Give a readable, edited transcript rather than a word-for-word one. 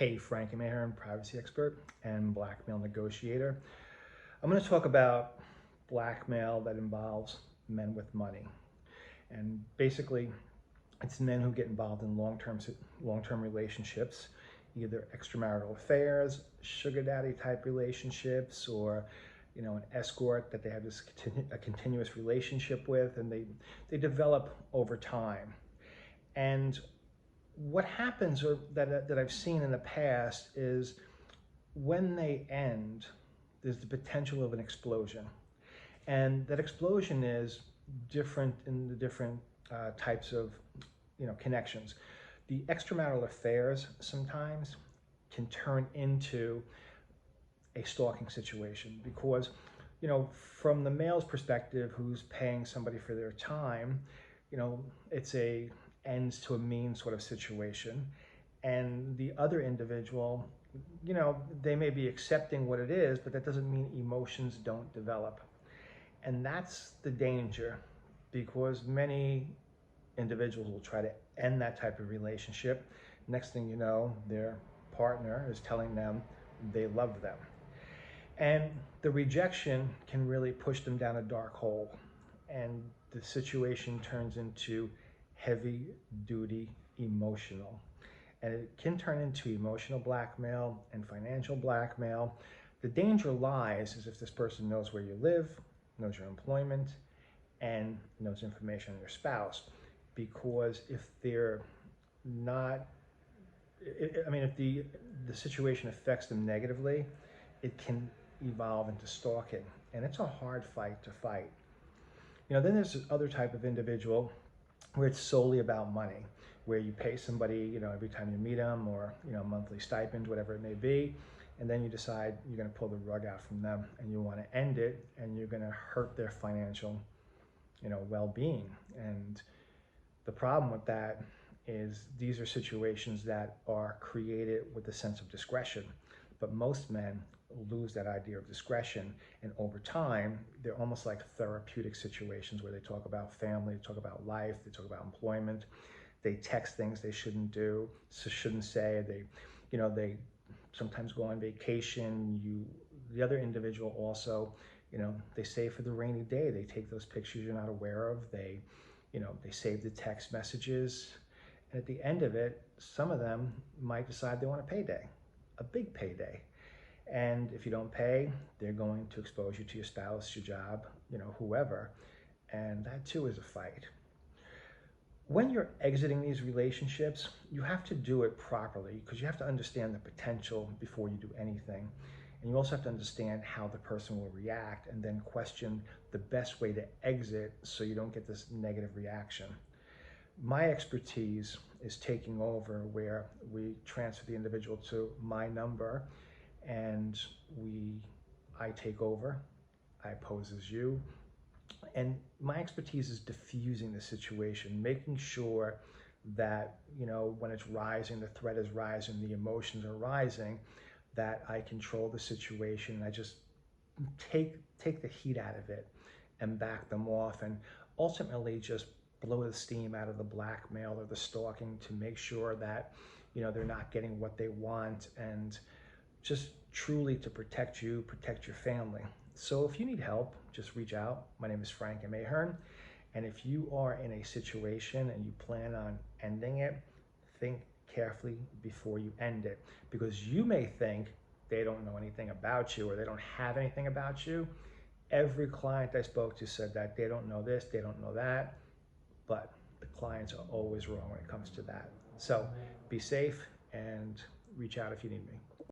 Hey, Frank Ahearn, privacy expert and blackmail negotiator. I'm going to talk about blackmail that involves men with money. And basically, it's men who get involved in long-term relationships, either extramarital affairs, sugar daddy type relationships, or an escort that they have a continuous relationship with, and they develop over time. And what happens, or that I've seen in the past, is when they end, there's the potential of an explosion. And that explosion is different in the different types of connections. The extramarital affairs sometimes can turn into a stalking situation because, from the male's perspective, who's paying somebody for their time, it's a ends to a mean sort of situation. And the other individual, they may be accepting what it is, but that doesn't mean emotions don't develop. And that's the danger, because many individuals will try to end that type of relationship. Next thing you know, their partner is telling them they love them. And the rejection can really push them down a dark hole. And the situation turns into heavy duty emotional. And it can turn into emotional blackmail and financial blackmail. The danger lies is if this person knows where you live, knows your employment, and knows information on your spouse. Because if they're not, if the situation affects them negatively, it can evolve into stalking. And it's a hard fight to fight. Then there's this other type of individual where it's solely about money, where you pay somebody, every time you meet them, or, monthly stipend, whatever it may be, and then you decide you're going to pull the rug out from them and you want to end it, and you're going to hurt their financial, well-being. And the problem with that is these are situations that are created with a sense of discretion, but most men lose that idea of discretion, and over time they're almost like therapeutic situations where they talk about family, they talk about life, they talk about employment, they text things they shouldn't do, shouldn't say, they sometimes go on vacation. The other individual also, they save for the rainy day, they take those pictures you're not aware of, they save the text messages, and at the end of it, some of them might decide they want a payday, a big payday. And if you don't pay, they're going to expose you to your spouse, your job, whoever. And that too is a fight. When you're exiting these relationships, you have to do it properly, because you have to understand the potential before you do anything. And you also have to understand how the person will react, and then question the best way to exit so you don't get this negative reaction. My expertise is taking over, where we transfer the individual to my number, and I take over, I pose as you, and my expertise is diffusing the situation, making sure that, when it's rising, the threat is rising, the emotions are rising, that I control the situation. I just take the heat out of it and back them off, and ultimately just blow the steam out of the blackmail or the stalking to make sure that, they're not getting what they want, and just truly to protect you, protect your family. So if you need help, just reach out. My name is Frank Ahearn. And if you are in a situation and you plan on ending it, think carefully before you end it. Because you may think they don't know anything about you, or they don't have anything about you. Every client I spoke to said that they don't know this, they don't know that. But the clients are always wrong when it comes to that. So be safe and reach out if you need me.